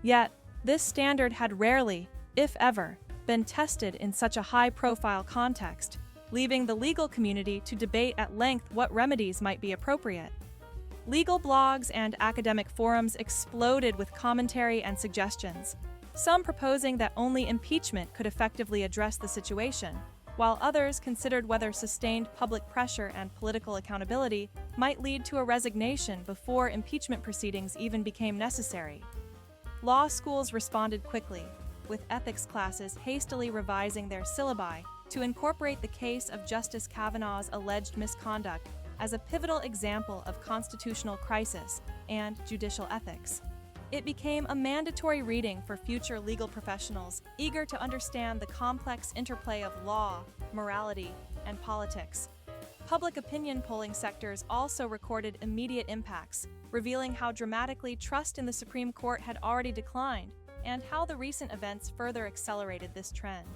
Yet, this standard had rarely, if ever, been tested in such a high-profile context, leaving the legal community to debate at length what remedies might be appropriate. Legal blogs and academic forums exploded with commentary and suggestions, some proposing that only impeachment could effectively address the situation, while others considered whether sustained public pressure and political accountability might lead to a resignation before impeachment proceedings even became necessary. Law schools responded quickly, with ethics classes hastily revising their syllabi to incorporate the case of Justice Kavanaugh's alleged misconduct as a pivotal example of constitutional crisis and judicial ethics. It became a mandatory reading for future legal professionals eager to understand the complex interplay of law, morality, and politics. Public opinion polling sectors also recorded immediate impacts, revealing how dramatically trust in the Supreme Court had already declined and how the recent events further accelerated this trend.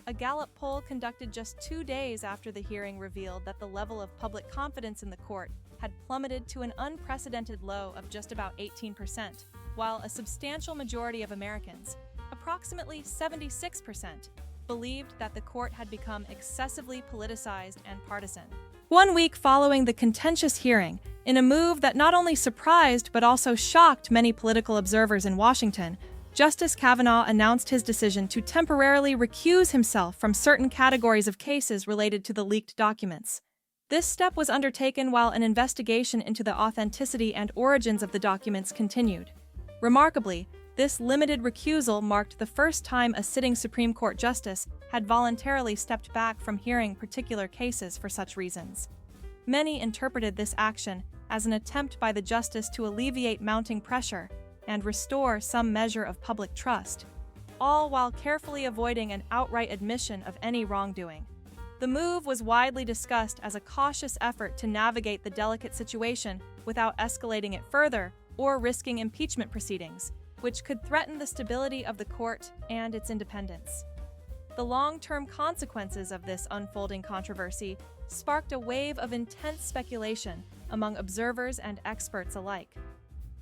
A Gallup poll conducted just 2 days after the hearing revealed that the level of public confidence in the court had plummeted to an unprecedented low of just about 18%, while a substantial majority of Americans, approximately 76%, believed that the court had become excessively politicized and partisan. 1 week following the contentious hearing, in a move that not only surprised but also shocked many political observers in Washington, Justice Kavanaugh announced his decision to temporarily recuse himself from certain categories of cases related to the leaked documents. This step was undertaken while an investigation into the authenticity and origins of the documents continued. Remarkably, this limited recusal marked the first time a sitting Supreme Court justice had voluntarily stepped back from hearing particular cases for such reasons. Many interpreted this action as an attempt by the justice to alleviate mounting pressure and restore some measure of public trust, all while carefully avoiding an outright admission of any wrongdoing. The move was widely discussed as a cautious effort to navigate the delicate situation without escalating it further or risking impeachment proceedings, which could threaten the stability of the court and its independence. The long-term consequences of this unfolding controversy sparked a wave of intense speculation among observers and experts alike.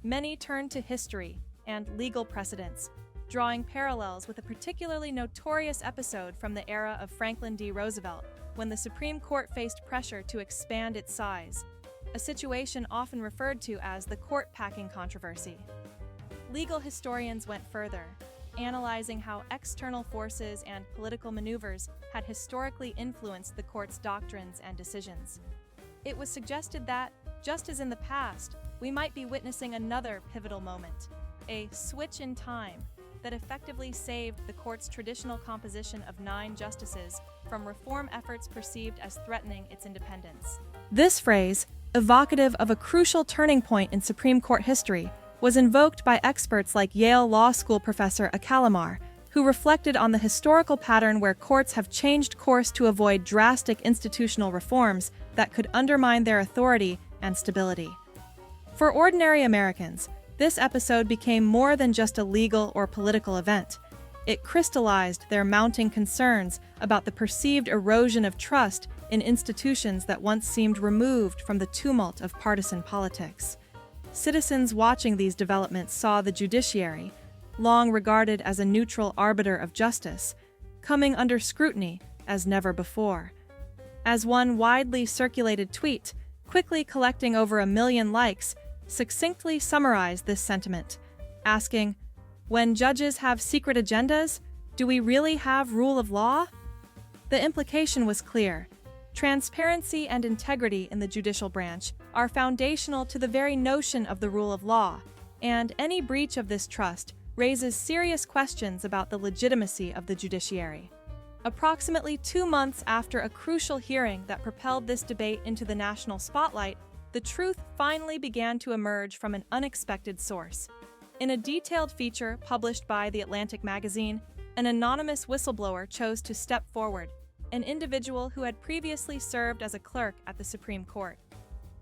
Many turned to history and legal precedents, drawing parallels with a particularly notorious episode from the era of Franklin D. Roosevelt, when the Supreme Court faced pressure to expand its size, a situation often referred to as the court-packing controversy. Legal historians went further, analyzing how external forces and political maneuvers had historically influenced the court's doctrines and decisions. It was suggested that, just as in the past, we might be witnessing another pivotal moment, a switch in time that effectively saved the court's traditional composition of 9 justices from reform efforts perceived as threatening its independence. This phrase, evocative of a crucial turning point in Supreme Court history, was invoked by experts like Yale Law School professor Akalamar, who reflected on the historical pattern where courts have changed course to avoid drastic institutional reforms that could undermine their authority and stability. For ordinary Americans, this episode became more than just a legal or political event. It crystallized their mounting concerns about the perceived erosion of trust in institutions that once seemed removed from the tumult of partisan politics. Citizens watching these developments saw the judiciary, long regarded as a neutral arbiter of justice, coming under scrutiny as never before. As one widely circulated tweet, quickly collecting over 1 million likes, succinctly summarized this sentiment, asking, "When judges have secret agendas, do we really have rule of law?" The implication was clear. Transparency and integrity in the judicial branch are foundational to the very notion of the rule of law, and any breach of this trust raises serious questions about the legitimacy of the judiciary. Approximately 2 months after a crucial hearing that propelled this debate into the national spotlight, the truth finally began to emerge from an unexpected source. In a detailed feature published by The Atlantic magazine, an anonymous whistleblower chose to step forward, an individual who had previously served as a clerk at the Supreme Court.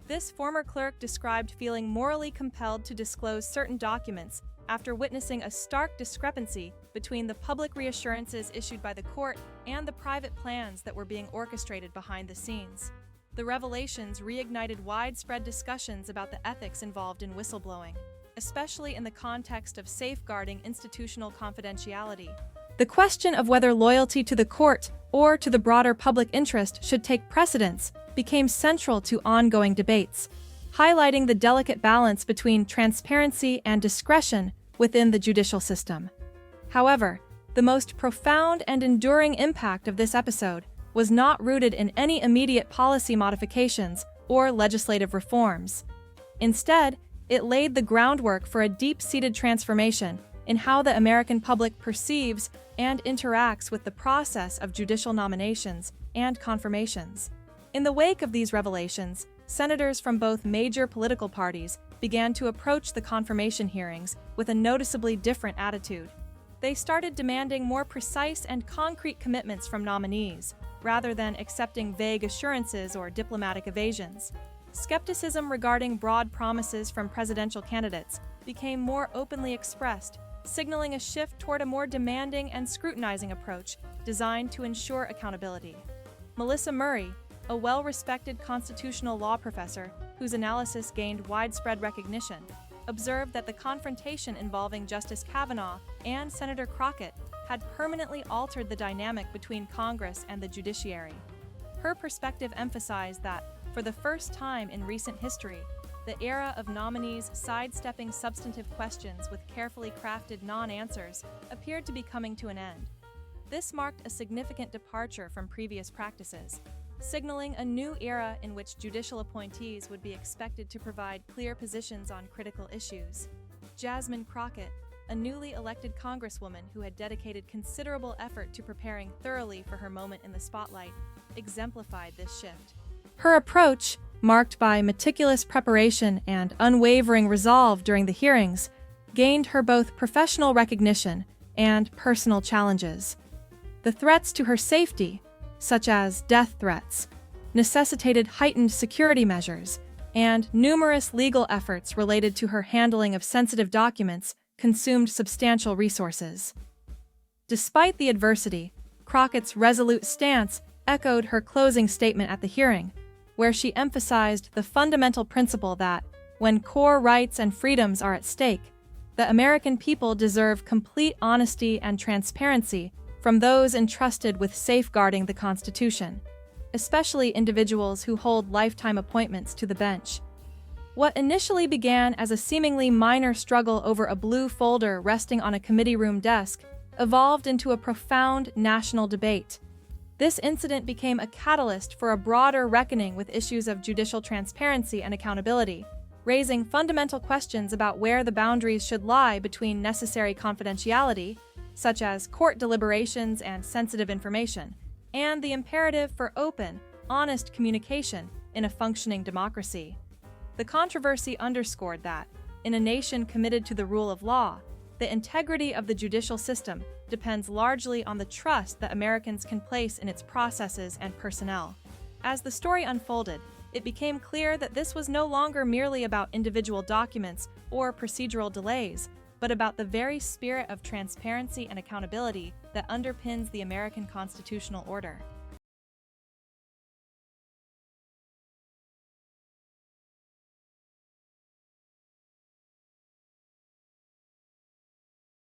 This former clerk described feeling morally compelled to disclose certain documents after witnessing a stark discrepancy between the public reassurances issued by the court and the private plans that were being orchestrated behind the scenes. The revelations reignited widespread discussions about the ethics involved in whistleblowing, especially in the context of safeguarding institutional confidentiality. The question of whether loyalty to the court or to the broader public interest should take precedence became central to ongoing debates, highlighting the delicate balance between transparency and discretion within the judicial system. However, the most profound and enduring impact of this episode was not rooted in any immediate policy modifications or legislative reforms. Instead, it laid the groundwork for a deep-seated transformation in how the American public perceives and interacts with the process of judicial nominations and confirmations. In the wake of these revelations, senators from both major political parties began to approach the confirmation hearings with a noticeably different attitude. They started demanding more precise and concrete commitments from nominees, rather than accepting vague assurances or diplomatic evasions. Skepticism regarding broad promises from presidential candidates became more openly expressed, signaling a shift toward a more demanding and scrutinizing approach designed to ensure accountability. Melissa Murray, a well-respected constitutional law professor whose analysis gained widespread recognition, observed that the confrontation involving Justice Kavanaugh and Senator Crockett had permanently altered the dynamic between Congress and the judiciary. Her perspective emphasized that, for the first time in recent history, the era of nominees sidestepping substantive questions with carefully crafted non-answers appeared to be coming to an end. This marked a significant departure from previous practices, signaling a new era in which judicial appointees would be expected to provide clear positions on critical issues. Jasmine Crockett, a newly elected congresswoman who had dedicated considerable effort to preparing thoroughly for her moment in the spotlight, exemplified this shift. Her approach, marked by meticulous preparation and unwavering resolve during the hearings, gained her both professional recognition and personal challenges. The threats to her safety, such as death threats, necessitated heightened security measures, and numerous legal efforts related to her handling of sensitive documents consumed substantial resources. Despite the adversity, Crockett's resolute stance echoed her closing statement at the hearing, where she emphasized the fundamental principle that, when core rights and freedoms are at stake, the American people deserve complete honesty and transparency from those entrusted with safeguarding the Constitution, especially individuals who hold lifetime appointments to the bench. What initially began as a seemingly minor struggle over a blue folder resting on a committee room desk evolved into a profound national debate. This incident became a catalyst for a broader reckoning with issues of judicial transparency and accountability, raising fundamental questions about where the boundaries should lie between necessary confidentiality, such as court deliberations and sensitive information, and the imperative for open, honest communication in a functioning democracy. The controversy underscored that, in a nation committed to the rule of law, the integrity of the judicial system depends largely on the trust that Americans can place in its processes and personnel. As the story unfolded, it became clear that this was no longer merely about individual documents or procedural delays, but about the very spirit of transparency and accountability that underpins the American constitutional order.